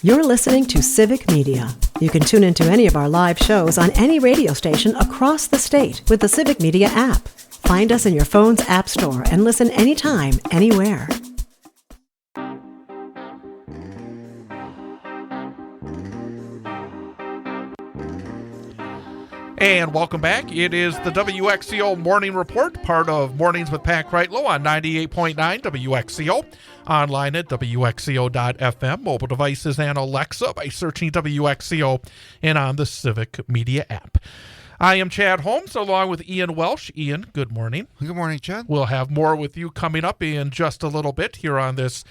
You're listening to Civic Media. You can tune into any of our live shows on any radio station across the state with the Civic Media app. Find us in your phone's app store and listen anytime, anywhere. And welcome back. It is the WXCO Morning Report, part of Mornings with Pat Kreitlow on 98.9 WXCO. Online at WXCO.FM, mobile devices and Alexa by searching WXCO and on the Civic Media app. I am Chad Holmes along with Ian Welsh. Ian, good morning. Good morning, Chad. We'll have more with you coming up in just a little bit here on this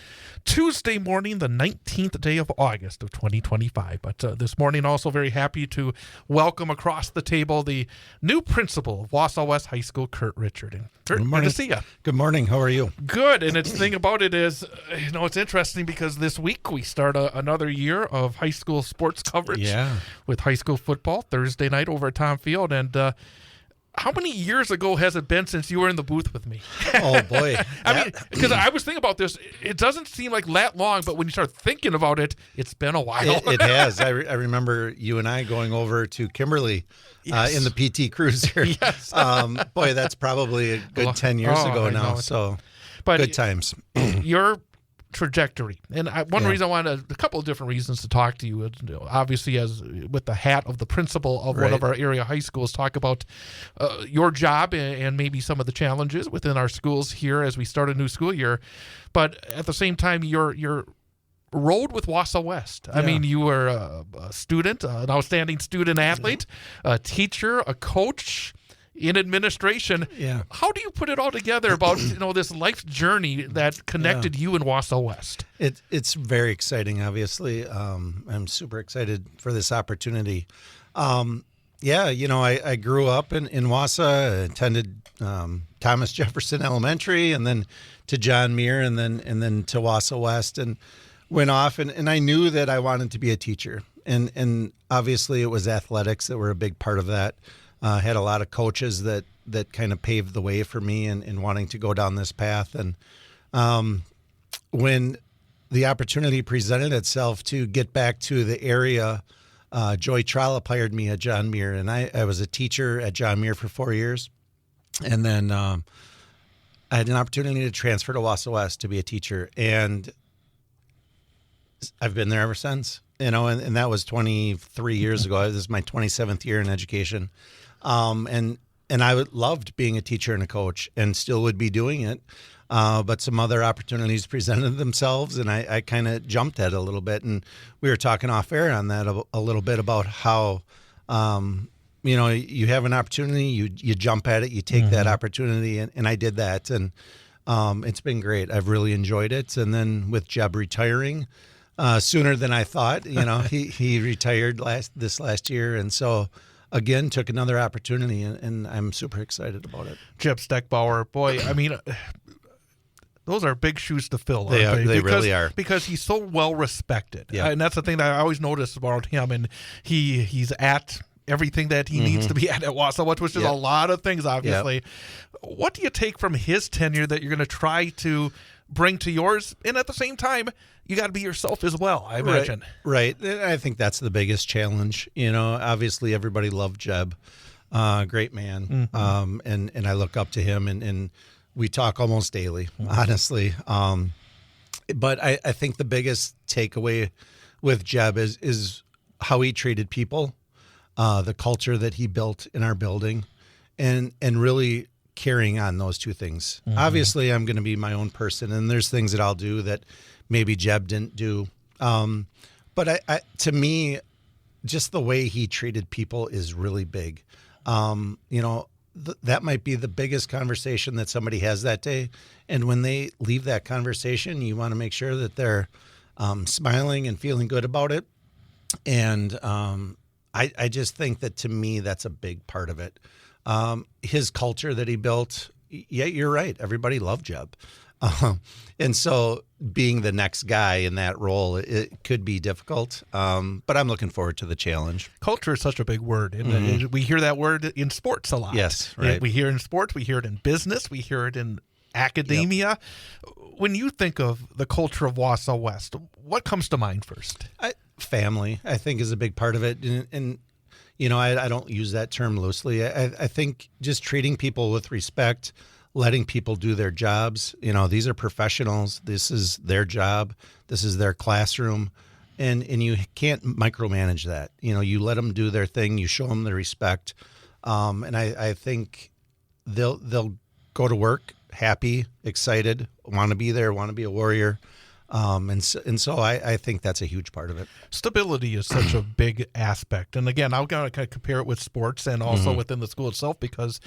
Tuesday morning, the 19th day of August of 2025. But this morning, also very happy to welcome across the table the new principal of Wausau West High School, Curt Richardt. And Curt, good morning. Good to see you. Good morning. How are you? Good. And the thing about it is, it's interesting because this week we start another year of high school sports coverage with high school football Thursday night over at Tom Field. And how many years ago has it been since you were in the booth with me? Oh, boy. I mean, because I was thinking about this. It doesn't seem like that long, but when you start thinking about it, it's been a while. It has. I remember you and I going over to Kimberly in the PT Cruiser. Yes. Boy, that's probably a good 10 years ago now. So, but good times. Your trajectory, and one reason I wanted a couple of different reasons to talk to you, obviously as with the hat of the principal of one of our area high schools, talk about your job and maybe some of the challenges within our schools here as we start a new school year, but at the same time your road with Wausau West. I mean, you were a student, an outstanding student athlete, a teacher, a coach, in administration. How do you put it all together about this life journey that connected you and Wausau West? It's very exciting, obviously. I'm super excited for this opportunity. I grew up in Wausau, attended Thomas Jefferson Elementary, and then to John Muir, and then to Wausau West, and went off, and I knew that I wanted to be a teacher. And obviously it was athletics that were a big part of that. Had a lot of coaches that kind of paved the way for me in wanting to go down this path. And when the opportunity presented itself to get back to the area, Joy Trollope hired me at John Muir, and I was a teacher at John Muir for 4 years. And then I had an opportunity to transfer to Wausau West to be a teacher. And I've been there ever since, and that was 23 years ago. This is my 27th year in education. And I loved being a teacher and a coach and still would be doing it. But some other opportunities presented themselves, and I kind of jumped at it a little bit. And we were talking off air on that a little bit about how, you have an opportunity, you jump at it, you take that opportunity. And I did that. And it's been great. I've really enjoyed it. And then with Jeb retiring sooner than I thought, he retired this last year. And so, again, took another opportunity, and I'm super excited about it. Jeb Steckbauer, boy, I mean, those are big shoes to fill. They really are. Because he's so well respected. Yeah. And that's the thing that I always notice about him. And he's at everything that he needs to be at Wausau, which is a lot of things, obviously. Yep. What do you take from his tenure that you're going to try to bring to yours? And at the same time, you got to be yourself as well, I imagine. Right. And I think that's the biggest challenge. Obviously everybody loved Jeb. Great man. And I look up to him, and we talk almost daily, honestly. But I think the biggest takeaway with Jeb is how he treated people, the culture that he built in our building, and really carrying on those two things. Obviously, I'm going to be my own person, and there's things that I'll do that maybe Jeb didn't do. But to me, just the way he treated people is really big. That might be the biggest conversation that somebody has that day. And when they leave that conversation, you want to make sure that they're smiling and feeling good about it. And I just think that, to me, that's a big part of it. His culture that he built, you're right. Everybody loved Jeb. And so being the next guy in that role, it could be difficult. But I'm looking forward to the challenge. Culture is such a big word. And we hear that word in sports a lot. Yes, right. We hear it in sports. We hear it in business. We hear it in academia. Yep. When you think of the culture of Wausau West, what comes to mind first? family, I think, is a big part of it. And I don't use that term loosely. I think just treating people with respect, letting people do their jobs. These are professionals. This is their job. This is their classroom. And you can't micromanage that. You let them do their thing. You show them the respect. And I think they'll go to work happy, excited, want to be there, want to be a warrior. And so I think that's a huge part of it. Stability is such a big aspect. And again, I'm going to kind of compare it with sports and also within the school itself, because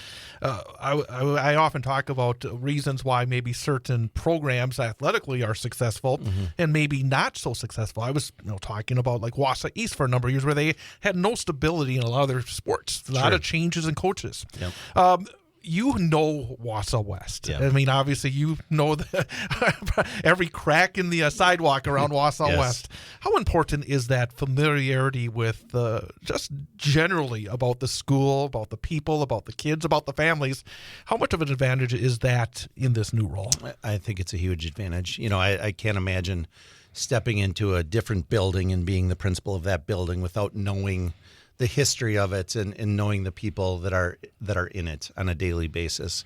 I often talk about reasons why maybe certain programs athletically are successful and maybe not so successful. I was talking about like Wausau East for a number of years, where they had no stability in a lot of their sports, a lot of changes in coaches. Yep. Wausau West. Yeah. I mean, obviously, every crack in the sidewalk around Wausau West. How important is that familiarity with just generally about the school, about the people, about the kids, about the families? How much of an advantage is that in this new role? I think it's a huge advantage. I can't imagine stepping into a different building and being the principal of that building without knowing the history of it and knowing the people that are in it on a daily basis.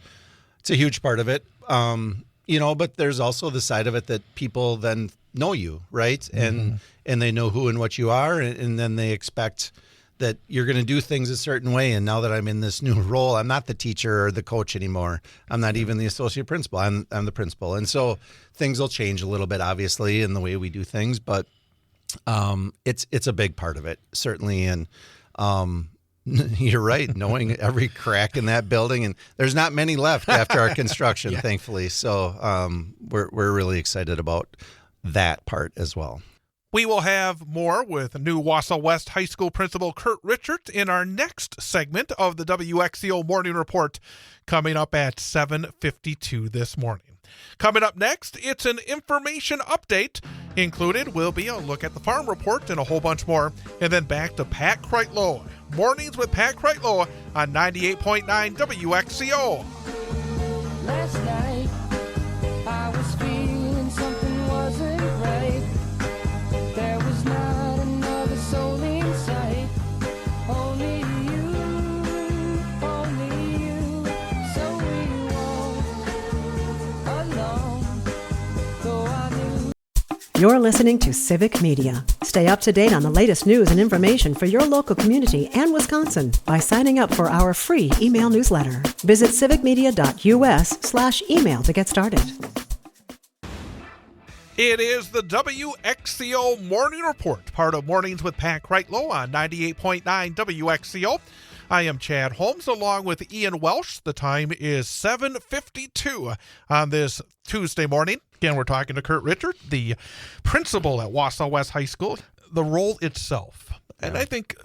It's a huge part of it. But there's also the side of it that people then know you, right? And they know who and what you are, and then they expect that you're going to do things a certain way. And now that I'm in this new role, I'm not the teacher or the coach anymore. I'm not even the associate principal. I'm the principal. And so things will change a little bit, obviously, in the way we do things, but it's a big part of it, certainly. And you're right, knowing every crack in that building, and there's not many left after our construction, thankfully. So we're really excited about that part as well. We will have more with new Wausau West High School Principal Curt Richardt in our next segment of the WXCO Morning Report, coming up at 7:52 this morning. Coming up next, it's an information update. Included will be a look at the farm report and a whole bunch more. And then back to Pat Kreitlow. Mornings with Pat Kreitlow on 98.9 WXCO. Last night, I was feeling something wasn't right. There was not another soul in sight. Only you, so we walked alone, though I knew. You're listening to Civic Media. Stay up to date on the latest news and information for your local community and Wisconsin by signing up for our free email newsletter. Visit civicmedia.us/email to get started. It is the WXCO Morning Report, part of Mornings with Pat Kreitlow on 98.9 WXCO. I am Chad Holmes along with Ian Welsh. The time is 7:52 on this Tuesday morning. Again, we're talking to Curt Richardt, the principal at Wausau West High School. The role itself, and I think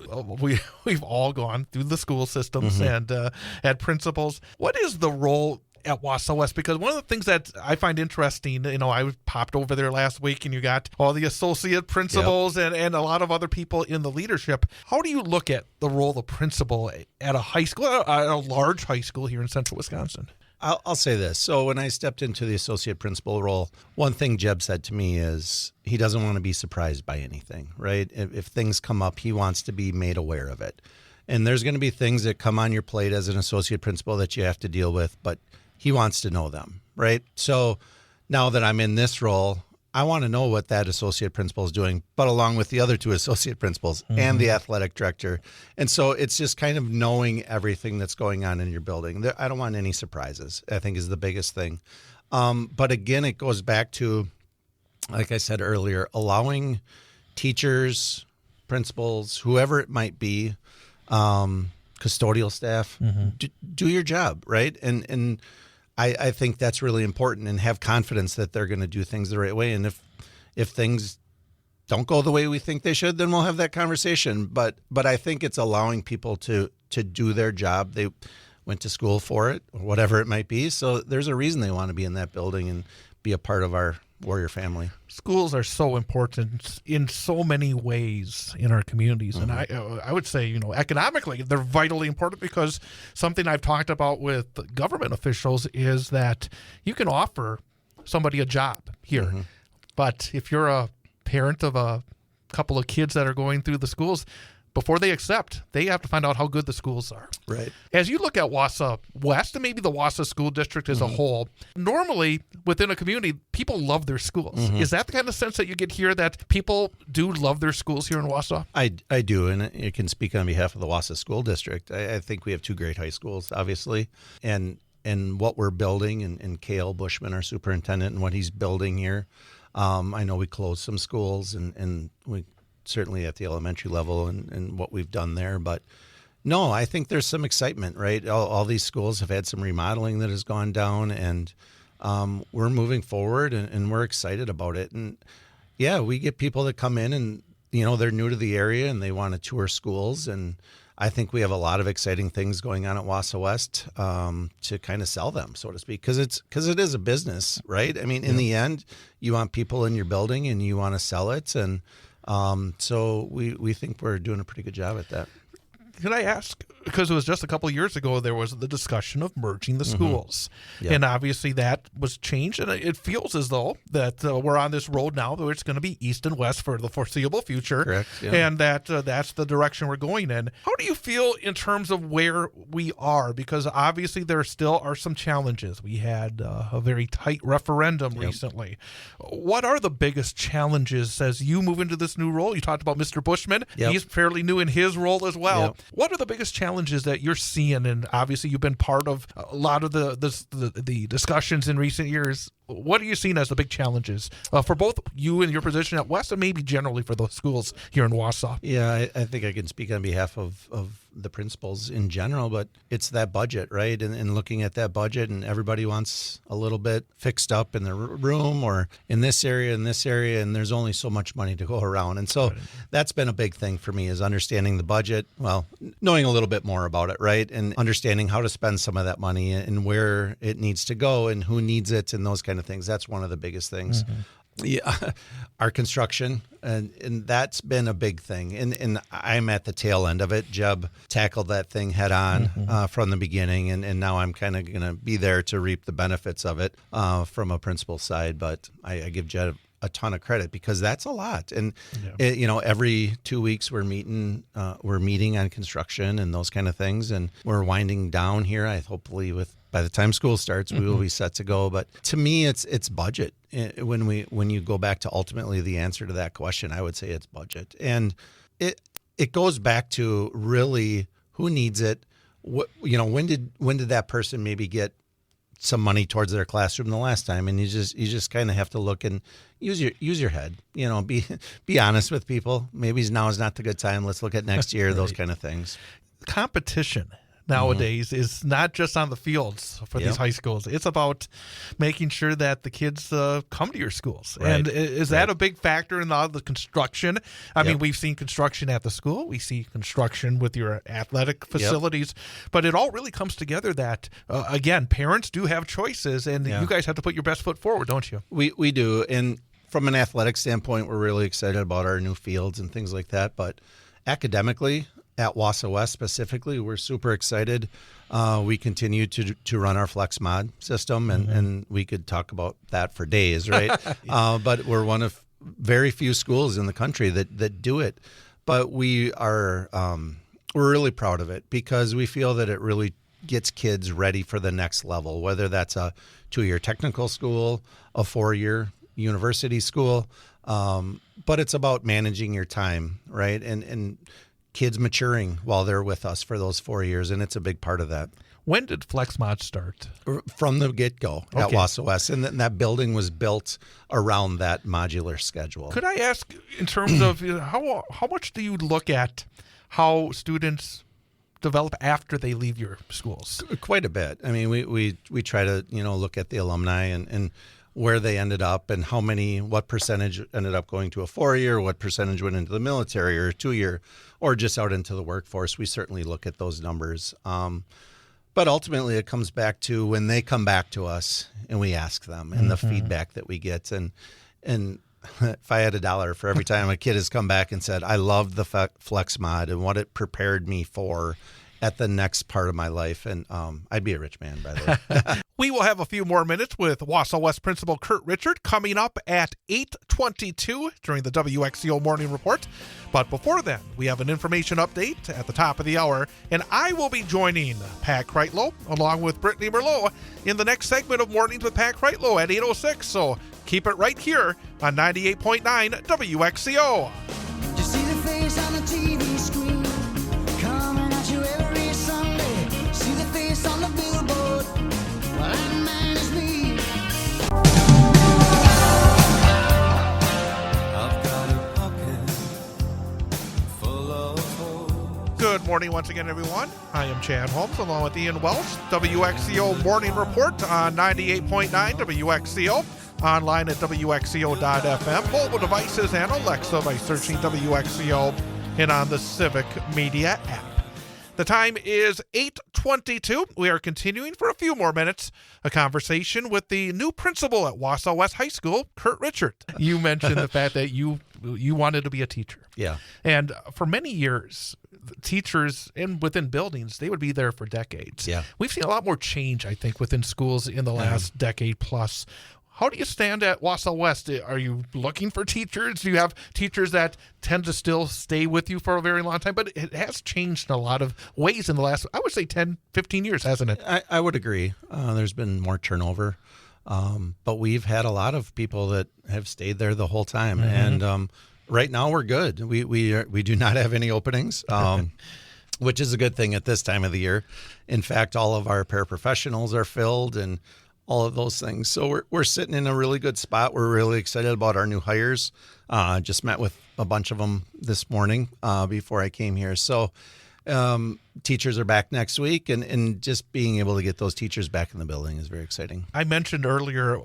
we've all gone through the school systems and had principals. What is the role at Wausau West? Because one of the things that I find interesting, I popped over there last week and you got all the associate principals and a lot of other people in the leadership. How do you look at the role of the principal at a high school, at a large high school here in central Wisconsin? I'll say this. So when I stepped into the associate principal role, one thing Jeb said to me is he doesn't want to be surprised by anything, right? If things come up, he wants to be made aware of it. And there's going to be things that come on your plate as an associate principal that you have to deal with, but he wants to know them, right? So now that I'm in this role, I want to know what that associate principal is doing, but along with the other two associate principals and the athletic director. And so it's just kind of knowing everything that's going on in your building. I don't want any surprises, I think, is the biggest thing. But again, it goes back to, like I said earlier, allowing teachers, principals, whoever it might be, custodial staff, do your job, right? And I think that's really important, and have confidence that they're going to do things the right way. And if things don't go the way we think they should, then we'll have that conversation. But I think it's allowing people to do their job. They went to school for it, or whatever it might be. So there's a reason they want to be in that building and be a part of our warrior family. Schools are so important in so many ways in our communities. And I would say, economically, they're vitally important, because something I've talked about with government officials is that you can offer somebody a job here. But if you're a parent of a couple of kids that are going through the schools, before they accept, they have to find out how good the schools are. Right. As you look at Wausau West and maybe the Wausau School District as a whole, normally within a community, people love their schools. Is that the kind of sense that you get here, that people do love their schools here in Wausau? I do, and I can speak on behalf of the Wausau School District. I think we have two great high schools, obviously, and what we're building, and Cale Bushman, our superintendent, and what he's building here. I know we closed some schools, and we certainly at the elementary level and what we've done there. But no, I think there's some excitement, right? All these schools have had some remodeling that has gone down, and we're moving forward, and we're excited about it. And yeah, we get people that come in and, they're new to the area and they want to tour schools. And I think we have a lot of exciting things going on at Wausau West to kind of sell them, so to speak, because it is a business, right? I mean, in the end, you want people in your building and you want to sell it. And so we think we're doing a pretty good job at that. Could I ask, because it was just a couple of years ago, there was the discussion of merging the schools. Yep. And obviously that was changed. And it feels as though that we're on this road now where it's going to be east and west for the foreseeable future. Correct. Yeah. And that's the direction we're going in. How do you feel in terms of where we are? Because obviously there still are some challenges. We had a very tight referendum recently. What are the biggest challenges as you move into this new role? You talked about Mr. Bushman. Yep. He's fairly new in his role as well. Yep. What are the biggest challenges that you're seeing? And obviously you've been part of a lot of the discussions in recent years. What are you seeing as the big challenges for both you and your position at West, and maybe generally for the schools here in Wausau? Yeah, I think I can speak on behalf of the principals in general, but it's that budget, right? And looking at that budget, and everybody wants a little bit fixed up in their room or in this area, and there's only so much money to go around. And so that's been a big thing for me, is understanding the budget, well, knowing a little bit more about it, right? And understanding how to spend some of that money and where it needs to go and who needs it and those kind of things. That's one of the biggest things. Yeah, our construction, and that's been a big thing. And I'm at the tail end of it. Jeb tackled that thing head on from the beginning, and now I'm kind of going to be there to reap the benefits of it from a principal side. But I give Jeb a ton of credit, because that's a lot. And every 2 weeks we're meeting on construction and those kind of things, and we're winding down here. Hopefully by the time school starts, we will be set to go. But to me, it's budget. When you go back to ultimately the answer to that question, I would say it's budget. And it goes back to really who needs it. When did that person maybe get some money towards their classroom the last time? And you just kind of have to look and use your head. Be honest with people. Maybe now is not the good time. Let's look at next year. Those kind of things. Competition nowadays is not just on the fields for these high schools. It's about making sure that the kids come to your schools. Right. And is that a big factor in the construction? I mean, we've seen construction at the school. We see construction with your athletic facilities. But it all really comes together that, again, parents do have choices, and you guys have to put your best foot forward, don't you? We do. And from an athletic standpoint, we're really excited about our new fields and things like that. But academically, at Wausau West specifically, we're super excited. We continue to run our Flex Mod system, and we could talk about that for days, right? But we're one of very few schools in the country that do it. But we're really proud of it, because we feel that it really gets kids ready for the next level, whether that's a 2-year technical school, a 4-year university school. But it's about managing your time, right? And kids maturing while they're with us for those 4 years, and it's a big part of that. When did FlexMod start? From the get-go at Wausau West, and that building was built around that modular schedule. Could I ask, in terms of how much do you look at how students develop after they leave your schools? Quite a bit. I mean, we try to look at the alumni and where they ended up, and what percentage ended up going to a 4-year, what percentage went into the military or a 2-year, or just out into the workforce. We certainly look at those numbers. But ultimately it comes back to when they come back to us and we ask them, and the feedback that we get. And if I had $1 for every time a kid has come back and said, I loved the Flex Mod and what it prepared me for at the next part of my life. And I'd be a rich man, by the way. We will have a few more minutes with Wausau West Principal Curt Richardt coming up at 8:22 during the WXCO Morning Report. But before then, we have an information update at the top of the hour, and I will be joining Pat Kreitlow along with Brittany Merlot in the next segment of Mornings with Pat Kreitlow at 8:06. So keep it right here on 98.9 WXCO. Just see the face on the TV screen, coming at you every Sunday. See the face on the billboard, well, that man is me. I've got a pocket full of holes. Good morning once again, everyone. I am Chad Holmes along with Ian Welch. WXCO Morning Report on 98.9 WXCO. Online at WXCO.FM, mobile devices, and Alexa by searching WXCO and on the Civic Media app. The time is 8:22. We are continuing for a few more minutes a conversation with the new principal at Wausau West High School, Curt Richardt. You mentioned the fact that you wanted to be a teacher. Yeah. And for many years, teachers and within buildings, they would be there for decades. Yeah. We've seen a lot more change, I think, within schools in the last decade plus. How do you stand at Wausau West? Are you looking for teachers? Do you have teachers that tend to still stay with you for a very long time? But it has changed in a lot of ways in the last, I would say, 10, 15 years, hasn't it? I would agree. There's been more turnover. But we've had a lot of people that have stayed there the whole time. Mm-hmm. And right now we're good. We do not have any openings, which is a good thing at this time of the year. In fact, all of our paraprofessionals are filled and all of those things. So we're sitting in a really good spot. We're really excited about our new hires. Just met with a bunch of them this morning before I came here. So teachers are back next week, and just being able to get those teachers back in the building is very exciting. I mentioned earlier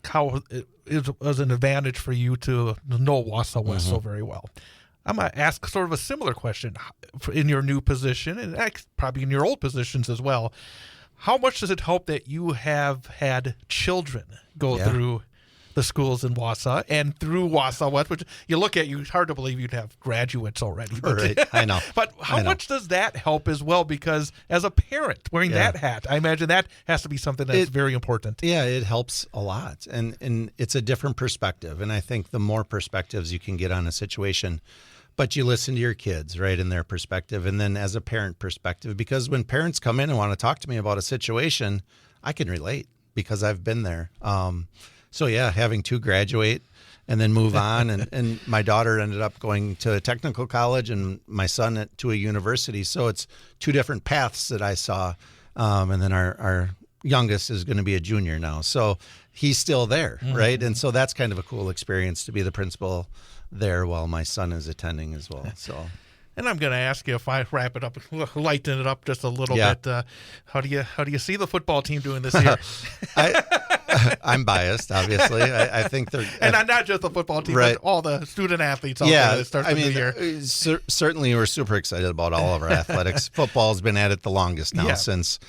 how it was an advantage for you to know Wausau West so very well. I'm going to ask sort of a similar question in your new position, and probably in your old positions as well. How much does it help that you have had children go through the schools in Wausau and through Wausau West, which you look at, it's hard to believe you'd have graduates already. But, right, I know. But how much does that help as well? Because as a parent wearing that hat, I imagine that has to be something that's very important. Yeah, it helps a lot. And it's a different perspective. And I think the more perspectives you can get on a situation, but you listen to your kids, right, in their perspective, and then as a parent perspective, because when parents come in and want to talk to me about a situation, I can relate because I've been there. So, yeah, having two graduate and then move on, and my daughter ended up going to a technical college and my son to a university. So it's two different paths that I saw, and then our youngest is going to be a junior now. So he's still there, right? And so that's kind of a cool experience to be the principal there while my son is attending as well. So, and I'm going to ask you, if I wrap it up, lighten it up just a little bit, how do you see the football team doing this year? I'm biased, obviously. I think they're, and not just the football team, right, but all the student athletes out there that start the new year. Certainly, we're super excited about all of our athletics. Football's been at it the longest now, since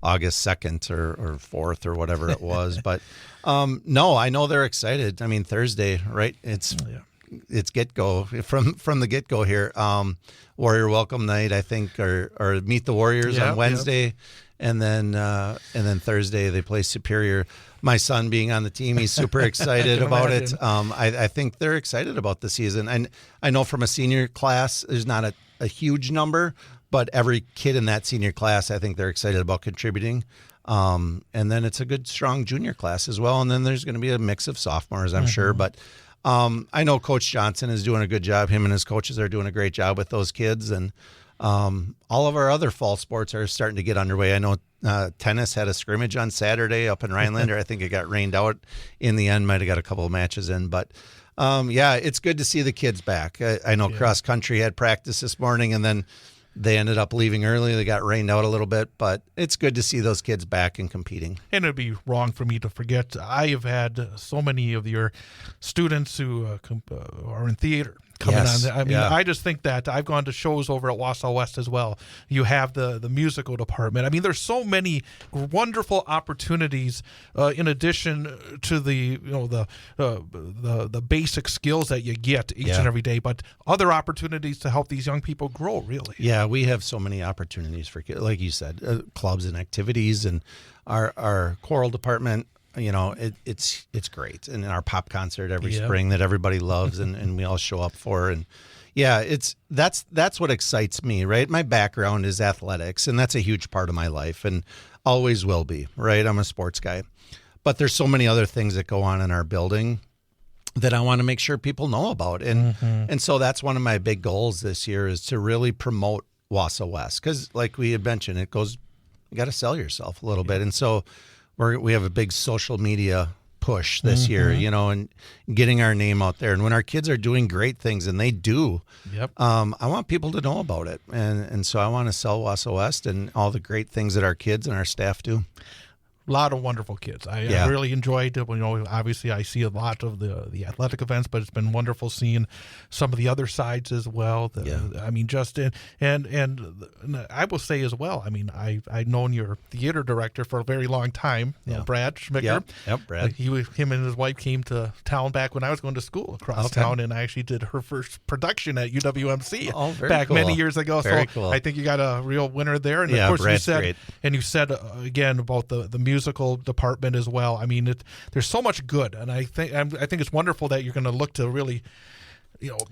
August 2nd or 4th or whatever it was. But no, I know they're excited. I mean, Thursday, right? It's get-go from the get-go here. Warrior Welcome Night, I think, or Meet the Warriors on Wednesday, and then Thursday they play Superior. My son being on the team, he's super excited about it. I think they're excited about the season. And I know from a senior class, there's not a huge number, but every kid in that senior class, I think they're excited about contributing. And then it's a good, strong junior class as well. And then there's going to be a mix of sophomores, I'm sure. But I know Coach Johnson is doing a good job. Him and his coaches are doing a great job with those kids. And all of our other fall sports are starting to get underway. I know tennis had a scrimmage on Saturday up in Rhinelander. I think it got rained out in the end. Might have got a couple of matches in. But, it's good to see the kids back. I know cross country had practice this morning, and then they ended up leaving early. They got rained out a little bit, but it's good to see those kids back and competing. And it'd be wrong for me to forget, I have had so many of your students who are in theater coming Yes, on. I mean, yeah. I just think that I've gone to shows over at Wausau West as well. You have the musical department. I mean, there's so many wonderful opportunities in addition to the basic skills that you get each and every day, but other opportunities to help these young people grow. Really, yeah, we have so many opportunities for, like you said, clubs and activities, and our choral department. It's great, and our pop concert every spring that everybody loves, and we all show up for, and that's what excites me, right? My background is athletics, and that's a huge part of my life, and always will be, right? I'm a sports guy, but there's so many other things that go on in our building that I want to make sure people know about, and so that's one of my big goals this year is to really promote Wausau West, because like we had mentioned, you got to sell yourself a little bit, and so. We have a big social media push this year, and getting our name out there. And when our kids are doing great things, and they do, I want people to know about it. And so I want to sell Wausau West and all the great things that our kids and our staff do. A lot of wonderful kids. I really enjoyed it. Obviously I see a lot of the athletic events, but it's been wonderful seeing some of the other sides as well. I mean, just and I will say as well. I mean, I've known your theater director for a very long time, Brad Schmicker. Yep, Brad. Him and his wife came to town back when I was going to school across town, and I actually did her first production at UWMC back many years ago. Very so cool. I think you got a real winner there. And of course, Brad's great. You said again about the musical department as well. I mean, there's so much good, and I think it's wonderful that you're going to look to really,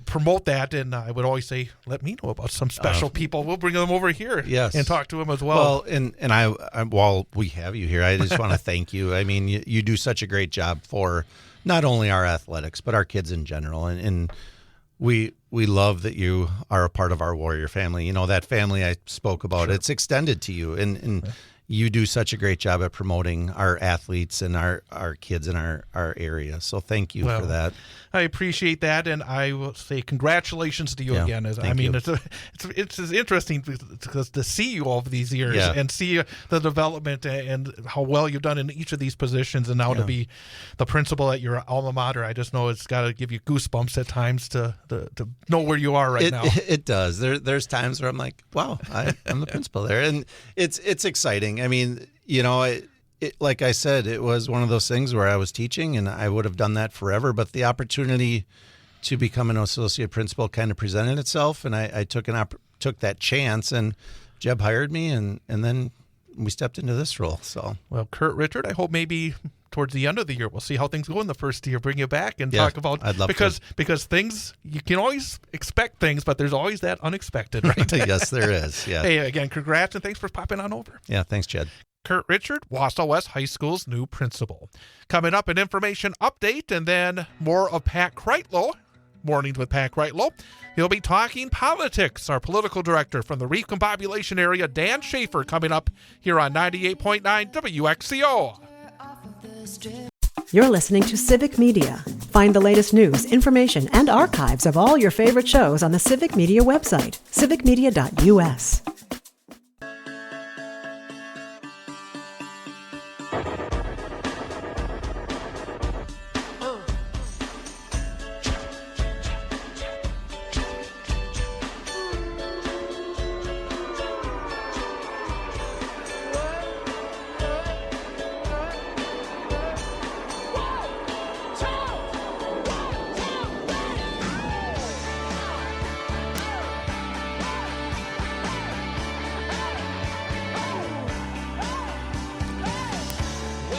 promote that. And I would always say, let me know about some special people. We'll bring them over here, and talk to them as well. Well, and I while we have you here, I just want to thank you. I mean, you do such a great job for not only our athletics but our kids in general, and we love that you are a part of our Warrior family. That family I spoke about, it's extended to you, and you do such a great job at promoting our athletes and our kids in our area. So thank you for that. I appreciate that, and I will say congratulations to you again. It's interesting because to see you over these years and see the development and how well you've done in each of these positions, and now to be the principal at your alma mater. I just know it's got to give you goosebumps at times to know where you are now. It does. There's times where I'm like, wow, I'm the principal there, and it's exciting. I mean, like I said, it was one of those things where I was teaching, and I would have done that forever. But the opportunity to become an associate principal kind of presented itself, and I took that chance, and Jeb hired me, and then we stepped into this role. So, well, Curt Richardt, I hope maybe towards the end of the year we'll see how things go in the first year. Bring you back and talk about because things, you can always expect things, but there's always that unexpected, right? Yes, there is. Yeah. Hey, again, congrats and thanks for popping on over. Yeah, thanks, Jed. Curt Richardt, Wausau West High School's new principal. Coming up, an information update, and then more of Pat Kreitlow. Mornings with Pat Kreitlow. He'll be talking politics. Our political director from the Recombobulation area, Dan Schaefer, coming up here on 98.9 WXCO. You're listening to Civic Media. Find the latest news, information, and archives of all your favorite shows on the Civic Media website, civicmedia.us.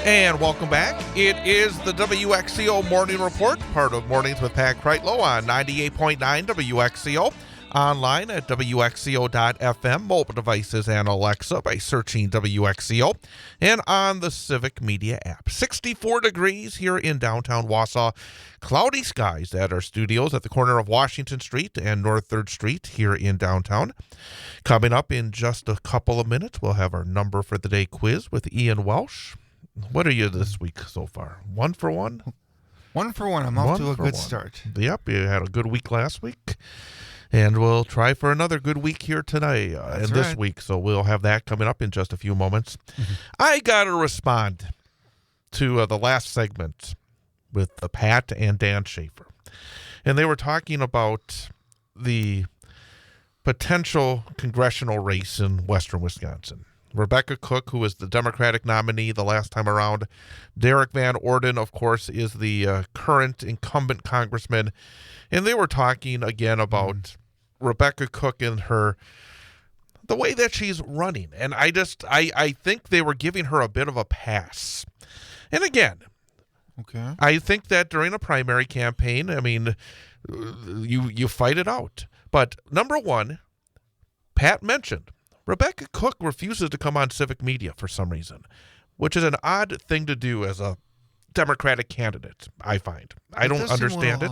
And welcome back. It is the WXCO Morning Report, part of Mornings with Pat Kreitlow on 98.9 WXCO, online at WXCO.FM, mobile devices and Alexa by searching WXCO, and on the Civic Media app. 64 degrees here in downtown Wausau. Cloudy skies at our studios at the corner of Washington Street and North 3rd Street here in downtown. Coming up in just a couple of minutes, we'll have our number for the day quiz with Ian Welsh. What are you this week so far? 1 for 1? 1 for 1. I'm off to a good start. Yep, you had a good week last week. And we'll try for another good week here tonight this week. So we'll have that coming up in just a few moments. Mm-hmm. I got to respond to the last segment with Pat and Dan Schaefer. and they were talking about the potential congressional race in western Wisconsin. Rebecca Cook, who was the Democratic nominee the last time around. Derek Van Orden, of course, is the current incumbent congressman. And they were talking again about Rebecca Cook and the way that she's running. And I think they were giving her a bit of a pass. And again, okay, I think that during a primary campaign, I mean, you fight it out. But number one, Pat mentioned, Rebecca Cook refuses to come on civic media for some reason, which is an odd thing to do as a Democratic candidate, I find. I don't understand it.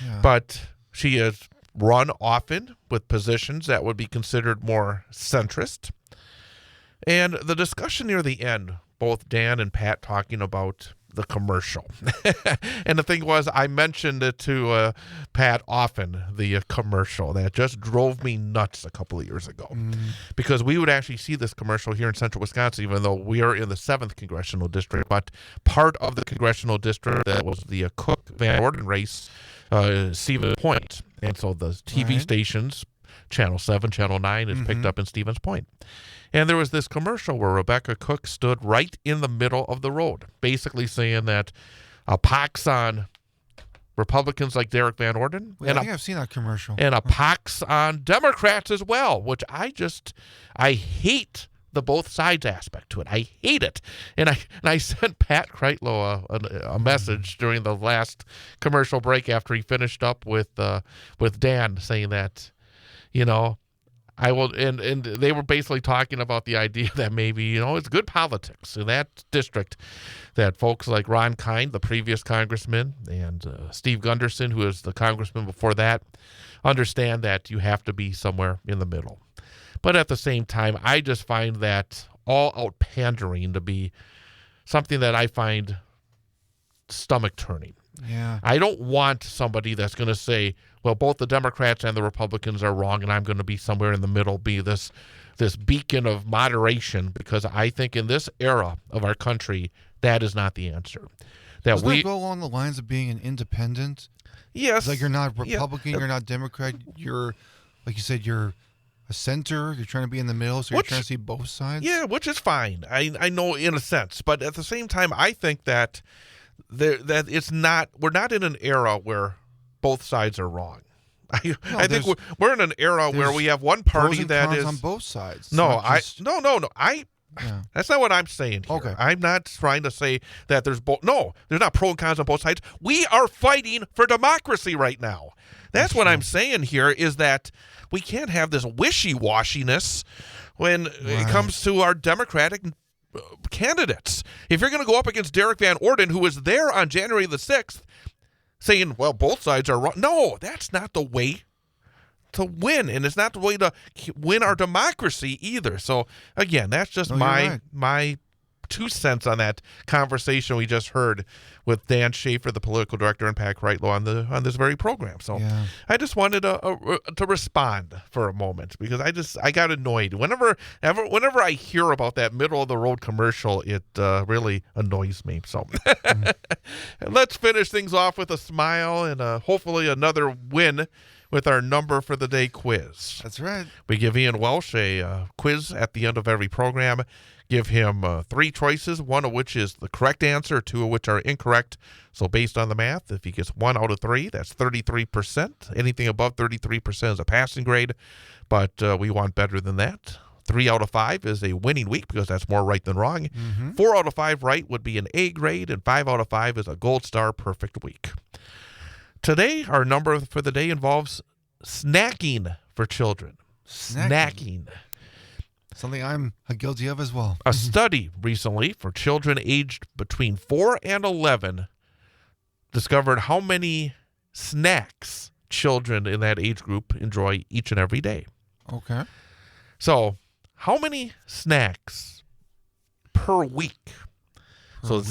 Yeah. But she has run often with positions that would be considered more centrist. And the discussion near the end, both Dan and Pat talking about the commercial. And the thing was, I mentioned it to Pat often, the commercial. That just drove me nuts a couple of years ago. Because we would actually see this commercial here in central Wisconsin, even though we are in the 7th congressional district. But part of the congressional district that was the Cook-Van Orden race, Stevens Point. And so the TV stations, Channel 7, Channel 9, is picked up in Stevens Point. And there was this commercial where Rebecca Cook stood right in the middle of the road, basically saying that a pox on Republicans like Derek Van Orden. I think I've seen that commercial. And a pox on Democrats as well, which I hate the both sides aspect to it. I hate it. And I sent Pat Kreitlow a message during the last commercial break after he finished up with Dan, saying that, you know, I will, and they were basically talking about the idea that maybe, you know, it's good politics in that district that folks like Ron Kind, the previous congressman, and Steve Gunderson, who is the congressman before that, understand that you have to be somewhere in the middle. But at the same time, I just find that all-out pandering to be something that I find stomach-turning. Yeah. I don't want somebody that's going to say, well, both the Democrats and the Republicans are wrong, and I'm going to be somewhere in the middle, be this beacon of moderation, because I think in this era of our country, that is not the answer. Does that go along the lines of being an independent? Yes. Like you're not Republican, you're not Democrat, you're, like you said, you're a center, you're trying to be in the middle, so you're trying to see both sides? Yeah, which is fine. I know in a sense, but at the same time, I think that we're not in an era where both sides are wrong. I think we're in an era where we have one party that is on both sides. No, that's not what I'm saying here. Okay. I'm not trying to say that there's not pro and cons on both sides. We are fighting for democracy right now. That's what I'm saying here, is that we can't have this wishy-washiness when it comes to our Democratic candidates. If you're going to go up against Derek Van Orden, who was there on January the 6th, saying, well, both sides are wrong. No, that's not the way to win, and it's not the way to win our democracy either. So, again, that's just my 2 cents on that conversation we just heard with Dan Schaefer, the political director, and Pat Kreitlow on this very program. So I just wanted to respond for a moment, because I got annoyed. Whenever I hear about that middle of the road commercial, it really annoys me. So let's finish things off with a smile and hopefully another win with our number for the day quiz. That's right. We give Ian Welsh a quiz at the end of every program. Give him 3 choices, 1 of which is the correct answer, 2 of which are incorrect. So based on the math, if he gets 1 out of 3, that's 33%. Anything above 33% is a passing grade, but we want better than that. 3 out of 5 is a winning week, because that's more right than wrong. 4 out of 5 right would be an A grade, and 5 out of 5 is a gold star perfect week. Today, our number for the day involves snacking for children. Snacking. Something I'm guilty of as well. A study recently for children aged between 4 and 11 discovered how many snacks children in that age group enjoy each and every day. Okay. So, how many snacks per week? So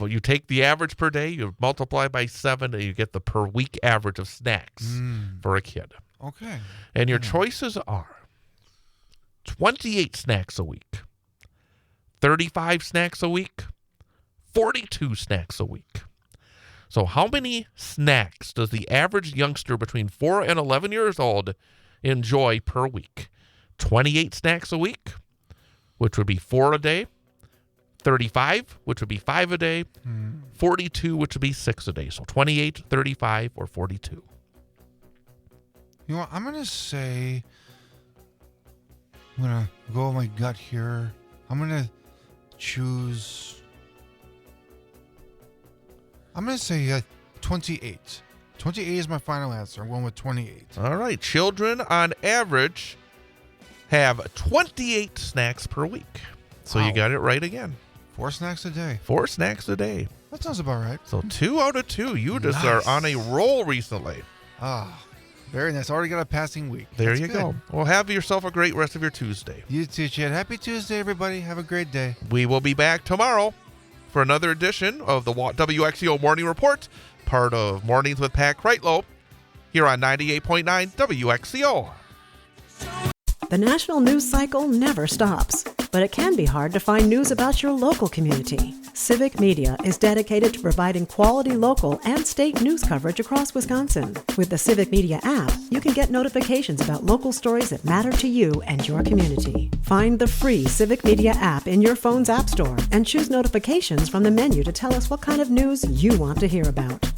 you take the average per day, you multiply by 7, and you get the per week average of snacks for a kid. Okay. And your choices are 28 snacks a week, 35 snacks a week, 42 snacks a week. So how many snacks does the average youngster between 4 and 11 years old enjoy per week? 28 snacks a week, which would be 4 a day. 35, which would be 5 a day. 42, which would be 6 a day. So 28, 35, or 42. You know what? I'm going to say, I'm going to go with my gut here. I'm going to choose, I'm going to say 28. 28 is my final answer. I'm going with 28. All right. Children on average have 28 snacks per week. So Wow. you got it right again. 4 snacks a day. 4 snacks a day. That sounds about right. So 2 out of 2. You just Nice. are on a roll recently. Ah, very nice. Already got a passing week. There That's you good. go. Well, have yourself a great rest of your Tuesday. You too, Chad. Happy Tuesday, everybody. Have a great day. We will be back tomorrow for another edition of the WXCO Morning Report, part of Mornings with Pat Kreitlow, here on 98.9 WXCO. The national news cycle never stops, but it can be hard to find news about your local community. Civic Media is dedicated to providing quality local and state news coverage across Wisconsin. With the Civic Media app, you can get notifications about local stories that matter to you and your community. Find the free Civic Media app in your phone's app store and choose notifications from the menu to tell us what kind of news you want to hear about.